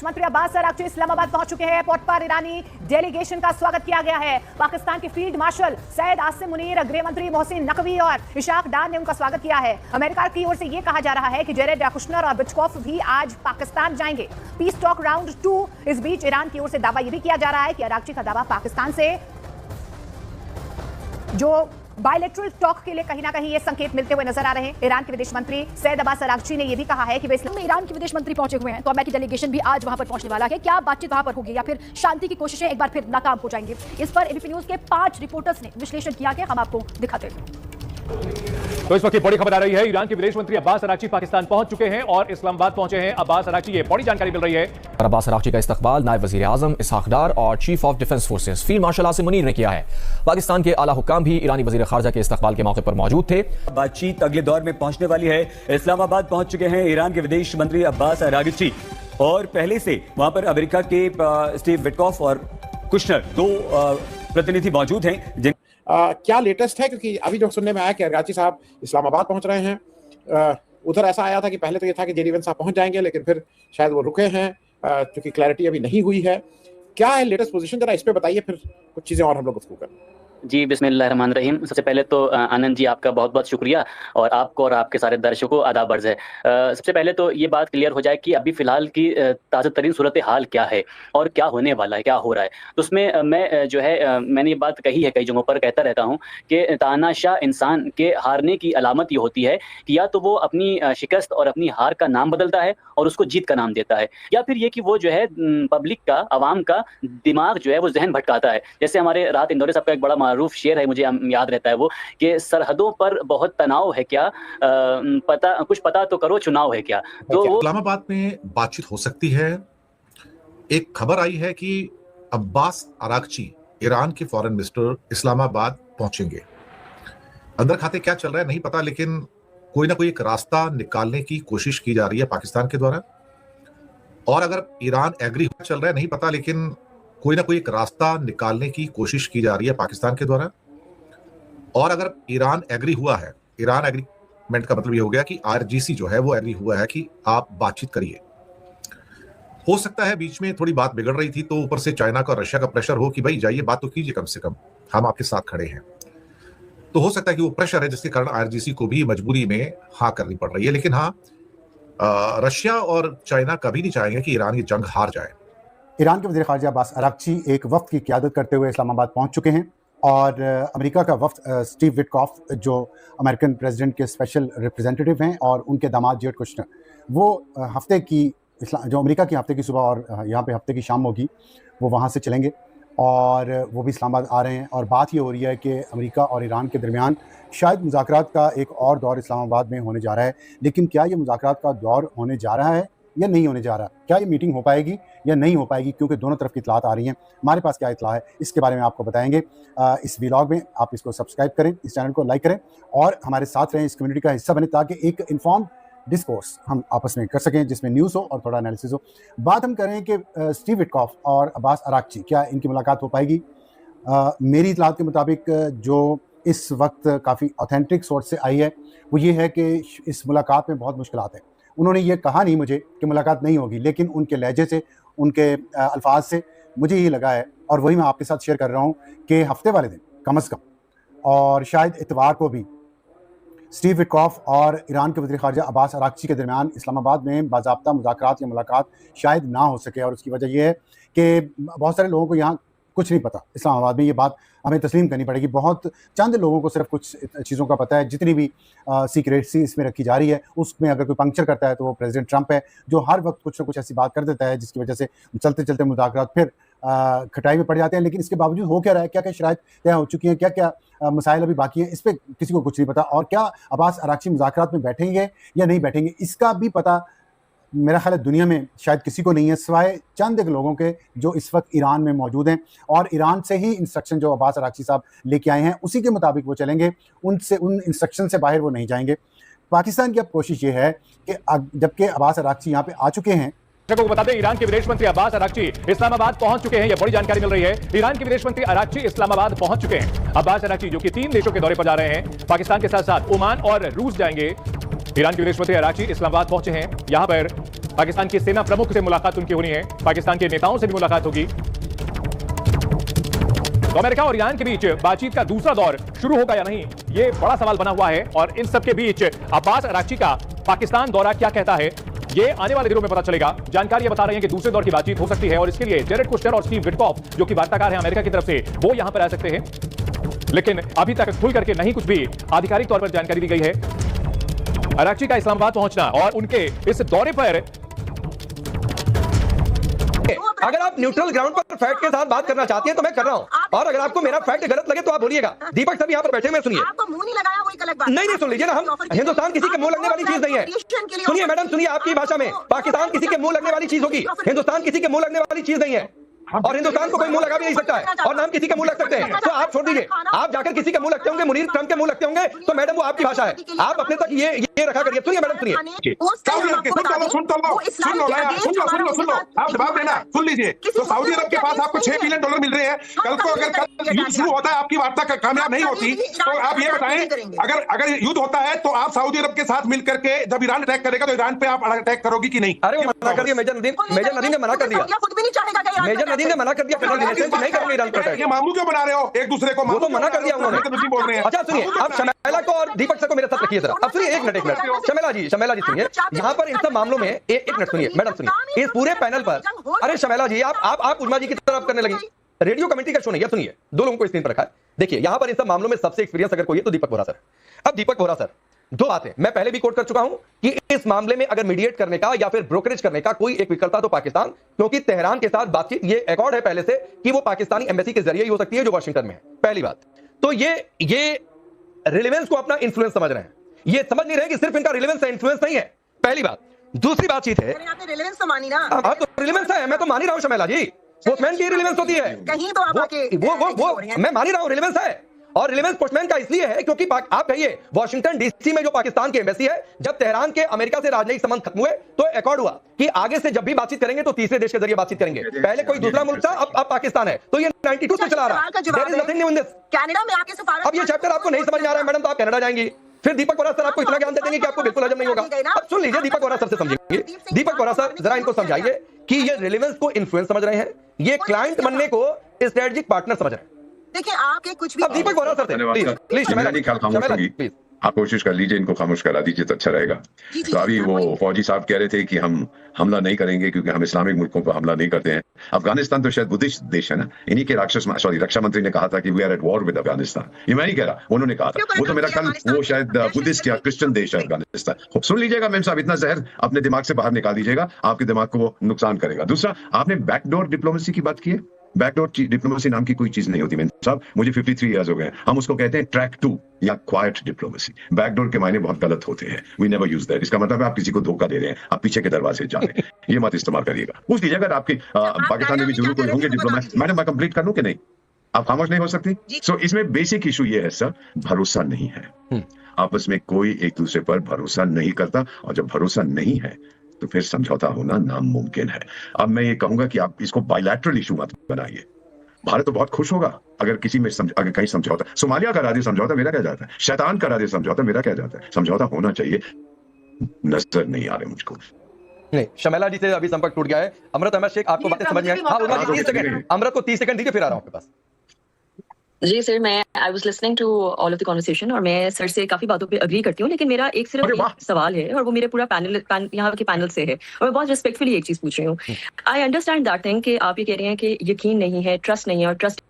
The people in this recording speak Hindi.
मंत्री अब्बास अराक्ची इस्लामाबाद पहुंच चुके हैं। एयरपोर्ट पर ईरानी डेलीगेशन का स्वागत किया गया है। पाकिस्तान के फील्ड मार्शल सैयद आसिम मुनीर, गृह मंत्री मोहसिन नकवी और इशाक डार ने उनका स्वागत किया है। अमेरिका की ओर से यह कहा जा रहा है कि जेरेड कुशनर और विटकॉफ भी आज पाकिस्तान जाएंगे। Piece talk round 2। इस बीच ईरान की ओर से दावा यह भी किया जा रहा है कि अराक्ची का दावा पाकिस्तान से जो बायलैटरल टॉक के लिए कहीं ना कहीं ये संकेत मिलते हुए नजर आ रहे हैं। ईरान के विदेश मंत्री सैयद अब्बास अराक्ची ने यह भी कहा है कि वे ईरान के विदेश मंत्री पहुंचे हुए हैं, तो अमेरिकी डेलीगेशन भी आज वहां पर पहुंचने वाला है। क्या बातचीत वहां पर होगी या फिर शांति की कोशिशें एक बार फिर नाकाम हो जाएंगी? इस पर एबीपी न्यूज के 5 रिपोर्टर्स ने विश्लेषण किया कि हम आपको दिखाते हैं। तो इस वक्त की बड़ी खबर आ रही है, ईरान के विदेश मंत्री अब्बास अराक्ची पाकिस्तान पहुंच चुके हैं और इस्लामाबाद पहुंचे हैं। अब्बास अराक्ची, ये बड़ी जानकारी मिल रही है। अब्बास अराक्ची का इस्तकबाल नायब वजीर आजम इसाक डार और chief of defence forces field marshal Asim Munir ने किया है। पाकिस्तान के आला हुक्काम भी ईरानी वजीर खारजा के इस्तकबाल के मौके पर मौजूद थे। बातचीत अगले दौर में पहुंचने वाली है। इस्लामाबाद पहुंच चुके हैं ईरान के विदेश मंत्री अब्बास अराक्ची और पहले से वहां पर अमेरिका के स्टीव विटकॉफ और कुशनर दो प्रतिनिधि मौजूद हैं। क्या लेटेस्ट है, क्योंकि अभी जो सुनने में आया कि अराक्ची साहब इस्लामाबाद पहुंच रहे हैं। उधर ऐसा आया था कि पहले तो ये था कि जेडी वेंस साहब पहुंच जाएंगे, लेकिन फिर शायद वो रुके हैं क्योंकि क्लैरिटी अभी नहीं हुई है। क्या है लेटेस्ट पोजीशन, जरा इस पे बताइए, फिर कुछ चीजें और हम लोग गुफ्तगू करें। जी, बिस्मिल्लाहिर्रहमानिर्रहीम। सबसे पहले तो आनंद जी, आपका बहुत बहुत शुक्रिया और आपको और आपके सारे दर्शकों को आदाब अर्ज़ है। सबसे पहले तो ये बात क्लियर हो जाए कि अभी फ़िलहाल की ताज़ा तरीन सूरत हाल क्या है और क्या होने वाला है, क्या हो रहा है। तो उसमें मैं जो है मैंने ये बात कही है, कई जगहों पर कहता रहता हूँ कि तानाशाह इंसान के हारने की अलामत ये होती है कि या तो वो अपनी शिकस्त और अपनी हार का नाम बदलता है और उसको जीत का नाम देता है, या फिर ये कि वो जो है पब्लिक का, आवाम का दिमाग जो है वो जहन भटकाता है। जैसे हमारे राहत इंदौरी साहब का एक बड़ा मारूफ शेर है, मुझे याद रहता है वो, कि सरहदों पर बहुत तनाव है क्या, कुछ पता तो करो चुनाव है क्या। तो इस्लामाबाद में बातचीत हो सकती है। एक खबर आई है कि अब्बास अराक्ची ईरान के फॉरेन मिनिस्टर इस्लामाबाद पहुंचेंगे। अंदर खाते क्या चल रहा है नहीं पता, लेकिन कोई ना कोई एक रास्ता निकालने की कोशिश की जा रही है पाकिस्तान के द्वारा। और अगर ईरान एग्री चल रहा है नहीं पता, लेकिन कोई ना कोई एक रास्ता निकालने की कोशिश की जा रही है पाकिस्तान के द्वारा। और अगर ईरान एग्री हुआ है, ईरान एग्रीमेंट का मतलब ये हो गया कि आरजीसी जो है वो एग्री हुआ है कि आप बातचीत करिए। हो सकता है बीच में थोड़ी बात बिगड़ रही थी, तो ऊपर से चाइना का, रशिया का प्रेशर हो कि भाई जाइए बात तो कीजिए, कम से कम हम आपके साथ खड़े हैं। तो हो सकता है कि वो प्रेशर है जिसके कारण आरजीसी को भी मजबूरी में हाँ करनी पड़ रही है। लेकिन हाँ, रशिया और चाइना कभी नहीं चाहेंगे कि ईरान की जंग हार जाए। ईरान के वज़ीर ख़ारजा अब्बास अराक्ची एक वफ़द की क़यादत करते हुए इस्लामाबाद पहुंच चुके हैं और अमेरिका का वफ़द स्टीव विटकॉफ, जो अमेरिकन प्रेसिडेंट के स्पेशल रिप्रेजेंटेटिव हैं, और उनके दामाद जेरेड कुशनर, वो हफ्ते की जो अमेरिका की हफ्ते की सुबह और यहाँ पे हफ्ते की शाम होगी, वो वहाँ से चलेंगे और वो भी इस्लामाबाद आ रहे हैं। और बात ये हो रही है कि अमेरिका और ईरान के दरमियान शायद मुज़ाकरात का एक और दौर इस्लामाबाद में होने जा रहा है। लेकिन क्या ये मुज़ाकरात का दौर होने जा रहा है या नहीं होने जा रहा, क्या ये मीटिंग हो पाएगी या नहीं हो पाएगी, क्योंकि दोनों तरफ की इतलात आ रही हैं। हमारे पास क्या इतला है इसके बारे में आपको बताएंगे इस व्लॉग में। आप इसको सब्सक्राइब करें, इस चैनल को लाइक करें और हमारे साथ रहें, इस कम्युनिटी का हिस्सा बने, ताकि एक इन्फॉर्म डिस्कोर्स हम आपस में कर सकें जिसमें न्यूज़ हो और थोड़ा एनालिसिस हो। बात हम करें कि स्टीव विटकॉफ और अब्बास अराक्ची, क्या इनकी मुलाकात हो पाएगी? मेरी इतलात के मुताबिक जो इस वक्त काफ़ी ऑथेंटिक सोर्स से आई है वो ये है कि इस मुलाकात में बहुत मुश्किलात हैं। उन्होंने ये कहा नहीं मुझे कि मुलाकात नहीं होगी, लेकिन उनके लहजे से, उनके अल्फाज से मुझे ये लगा है, और वही मैं आपके साथ शेयर कर रहा हूँ, कि हफ्ते वाले दिन कम अज़ कम और शायद इतवार को भी स्टीव विटकॉफ और ईरान के वज़ीर ख़ारजा अब्बास अराक्ची के दरमियान इस्लामाबाद में बाज़ाब्ता मुज़ाकरात या मुलाकात शायद ना हो सके। और उसकी वजह यह है कि बहुत सारे लोगों को यहाँ कुछ नहीं पता इस्लामाबाद में, ये बात हमें तस्लीम करनी पड़ेगी। बहुत चंद लोगों को सिर्फ कुछ चीज़ों का पता है। जितनी भी सीक्रेटसी इसमें रखी जा रही है, उसमें अगर कोई पंक्चर करता है तो वो प्रेसिडेंट ट्रंप है, जो हर वक्त कुछ ना कुछ ऐसी बात कर देता है जिसकी वजह से चलते चलते मुज़ाकरात फिर खटाई में पड़ जाते हैं। लेकिन इसके बावजूद हो क्या रहा है, क्या क्या शराइत तय हो चुकी हैं, क्या क्या मसाइल अभी बाकी हैं, इस पर किसी को कुछ नहीं पता। और क्या अब्बास अराक्ची मुज़ाकरात में बैठेंगे या नहीं बैठेंगे, इसका भी पता मेरा ख्याल है दुनिया में शायद किसी को नहीं है, सिवाय चंद एक लोगों के जो इस वक्त ईरान में मौजूद हैं। और ईरान से ही इंस्ट्रक्शन जो अब्बास अराक्ची साहब लेके आए हैं उसी के मुताबिक वो चलेंगे, उनसे उन इंस्ट्रक्शन से बाहर वो नहीं जाएंगे। पाकिस्तान की अब कोशिश ये है कि जबकि अब्बास अराक्ची यहाँ पे आ चुके हैं, को बता दें, ईरान के विदेश मंत्री अब्बास अराक्ची इस्लामाबाद पहुंच चुके हैं। यह बड़ी जानकारी मिल रही है। ईरान के विदेश मंत्री अराक्ची इस्लामाबाद पहुंच चुके हैं। अब्बास अराक्ची जो कि 3 देशों के दौरे पर जा रहे हैं, पाकिस्तान के साथ साथ ओमान और रूस जाएंगे। ईरान के विदेश मंत्री अराक्ची इस्लामाबाद पहुंचे हैं। यहां पर पाकिस्तान के सेना प्रमुख से मुलाकात उनकी होनी है, पाकिस्तान के नेताओं से भी मुलाकात होगी। तो अमेरिका और ईरान के बीच बातचीत का दूसरा दौर शुरू होगा या नहीं, ये बड़ा सवाल बना हुआ है। और इन सब के बीच अब्बास अराक्ची का पाकिस्तान दौरा क्या कहता है, ये आने वाले दिनों में पता चलेगा। जानकारी ये बता रही है कि दूसरे दौर की बातचीत हो सकती है और इसके लिए जेरेड कुश्नर और स्टीव विटकॉफ, जो कि वार्ताकार हैं अमेरिका की तरफ से, वो यहां पर आ सकते हैं। लेकिन अभी तक खुल करके नहीं कुछ भी आधिकारिक तौर पर जानकारी दी गई है। अराक्ची का इस्लामाबाद पहुंचना और उनके इस दौरे पर, अगर आप न्यूट्रल ग्राउंड पर फैक्ट के साथ बात करना चाहती हैं तो मैं कर रहा हूं, और अगर आपको मेरा फैक्ट गलत लगे तो आप बोलिएगा। दीपक साहब यहाँ पर बैठे हुए, सुनिए। आपको मुंह नहीं लगाया वो एक अलग बात। नहीं सुन लीजिए ना, हम हिंदुस्तान किसी के मुंह लगने वाली चीज नहीं है। सुनिए मैडम, सुनिए, आपकी भाषा में पाकिस्तान किसी के मुंह लगने वाली चीज होगी, हिंदुस्तान किसी के मुंह लगने वाली चीज नहीं है। और हिंदुस्तान को कोई मुंह लगा भी नहीं सकता है, और नाम किसी के मुंह लग सकते हैं। तो आप छोड़ दीजिए, आप जाकर किसी के मुंह लगते होंगे, मुनीर ट्रंप के मुंह लगते होंगे, तो मैडम वो आपकी भाषा है, आप अपने तक ये रखा करिए। सुनिए मैडम, सुनिए। सुन लो, आप जवाब देना, सुन लीजिए। तो सऊदी अरब के पास आपको $6 बिलियन मिल रहे हैं। कल को अगर युद्ध शुरू होता है, आपकी वार्ता कामयाब नहीं होती, तो आप ये बताएं, अगर युद्ध होता है तो आप सऊदी अरब के साथ मिलकर के जब ईरान अटैक करेगा तो ईरान पे आप अटैक करोगी कि नहीं? अरे वो मना कर दिया मेजर नदीम ने मना कर दिया, मेजर नदीम ने मना कर दिया, नहीं करेंगे ईरान पर अटैक। ये मामू क्यों बना रहे हो एक दूसरे को? वो तो मना कर दिया उन्होंने, बोल रहे हैं। अच्छा सुनिए, अब शमेला को और दीपक सर को मेरे साथ रखिए जरा। अब सुनिए, एक मिनट शमेला जी सुनिए, यहाँ पर इन सब मामलों में एक मिनट सुनिए मैडम, सुनिए। इस पूरे पैनल पर, अरे शमेला जी, आप उर्मा जी की तरफ करने लगी। रेडियो कमेटी का शो नहीं है, सुनिए, दो लोगों को स्क्रीन पर रखा है। देखिए यहाँ पर इन सब मामलों में सबसे एक्सपीरियंस अगर कोई है तो दीपक बोहरा सर। अब दीपक बोहरा सर, दो बातें मैं पहले भी कोट कर चुका हूं कि इस मामले में अगर मीडिएट करने का या फिर ब्रोकरेज करने का कोई एक विकल्प था तो पाकिस्तान, क्योंकि तेहरान के साथ बातचीत, ये एकॉर्ड है पहले से कि वो पाकिस्तानी एम्बेसी के जरिए ही हो सकती है जो वॉशिंगटन में है। पहली बात तो ये रिलेवेंस को अपना इन्फ्लुएंस समझ रहे हैं, ये समझ नहीं रहे कि सिर्फ इनका रिलेवेंस है, इन्फ्लुएंस नहीं है। पहली बात। दूसरी बातचीत है, रिलेवेंस तो मानी ना, हाँ तो रिलेवेंस है, मैं तो मान ही रहा हूं शमेला जी, पोस्टमैन की रिलेवेंस होती है कहीं तो वो मैं मान ही रहा हूं रिलेवेंस है। और रिलेवेंस पोस्टमैन का इसलिए है क्योंकि आप कहिए वॉशिंगटन डीसी में जो पाकिस्तान की एम्बेसी है, जब तेहरान के अमेरिका से राजनयिक संबंध खत्म हुए तो एकॉर्ड हुआ कि आगे से जब भी बातचीत करेंगे तो तीसरे देश के जरिए बातचीत करेंगे। पहले कोई दूसरा मुल्क था, अब पाकिस्तान है, तो ये 92 से चला रहा है। कनाडा में आके सफारत। अब ये चैप्टर आपको नहीं समझ में आ रहा है मैडम, तो आप कनाडा जाएंगी, फिर दीपक बोहरा सर आपको इतना ज्ञान दे देंगे कि आपको बिल्कुल हजम नहीं होगा। अब सुन लीजिए, दीपक बोहरा सर से समझेंगे। दीपक बोहरा सर जरा इनको समझाइए कि ये रिलेवेंस को इन्फ्लुएंस समझ रहे हैं, ये क्लाइंट बनने को स्ट्रेटेजिक पार्टनर समझ रहे हैं। देखिए आपके कुछ भी, अब दीपक बोहरा सर प्लीज आप कोशिश कर लीजिए, इनको खामोश करा दीजिए तो अच्छा रहेगा। तो अभी वो फौजी साहब कह रहे थे कि हम हमला नहीं करेंगे क्योंकि हम इस्लामिक मुल्कों पर हमला नहीं करते हैं। अफगानिस्तान तो शायद बुद्धिस्ट देश है ना, इन्हीं के रक्षा मंत्री ने कहा था कि we are at war with Afghanistan. ये मैं नहीं कह रहा, उन्होंने कहा था। वो तो मेरा ख्याल वो शायद बुद्धिस्ट या क्रिश्चियन देश है अफगानिस्तान। सुन लीजिएगा मैम साहब, इतना जहर अपने दिमाग से बाहर निकाल दीजिएगा, आपके दिमाग को वो नुकसान करेगा। दूसरा, आपने बैकडोर डिप्लोमेसी की बात की है। बैकडोर डिप्लोमेसी नाम की कोई चीज नहीं होती मैम साहब, मुझे 53 इयर्स हो गए हैं। हम उसको कहते हैं ट्रैक 2 या क्वाइट डिप्लोमेसी। बैकडोर के मायने बहुत गलत होते हैं, वी नेवर यूज दैट। इसका मतलब है आप किसी को धोखा दे रहे हैं, आप पीछे के दरवाजे जा रहे हैं, ये मत इस्तेमाल करिएगा। पूछ लीजिए अगर आपके पाकिस्तान में भी जरूर कोई होंगे डिप्लोमेट। मैडम मैं कंप्लीट कर लूं कि नहीं, आप खामोश नहीं हो सकती? सो इसमें बेसिक इशू ये है सर, भरोसा नहीं है। आपस में कोई एक दूसरे पर भरोसा नहीं करता, और जब भरोसा नहीं है तो फिर समझौता होना नामुमकिन है। अब मैं ये कहूंगा कि आप इसको बायलैटरल इशू मत बनाइए। भारत तो बहुत खुश होगा अगर किसी में अगर कहीं समझौता, सोमालिया का राधे समझौता मेरा क्या जाता है, शैतान का राधे समझौता मेरा क्या जाता है। समझौता होना चाहिए, नजर नहीं आ रहे मुझको। नहीं, शमेला जी से अभी संपर्क टूट गया है। अमृत अहमद शेख, आपको बातें समझ में आई? हाँ, 30 सेकंड, अमृत को 30 सेकंड दीजिए, फिर आ रहा हूं आपके पास। जी सर, मैं I was listening to all of the conversation और मैं सर से काफी बातों पे अग्री करती हूँ, लेकिन मेरा एक सिर्फ एक सवाल है और वो मेरे पूरा यहाँ के पैनल से है और मैं बहुत रिस्पेक्टफुली एक चीज पूछ रही हूँ। आई अंडरस्टैंड दैट थिंग कि आप ये कह रहे हैं कि यकीन नहीं है, ट्रस्ट नहीं है, और ट्रस्ट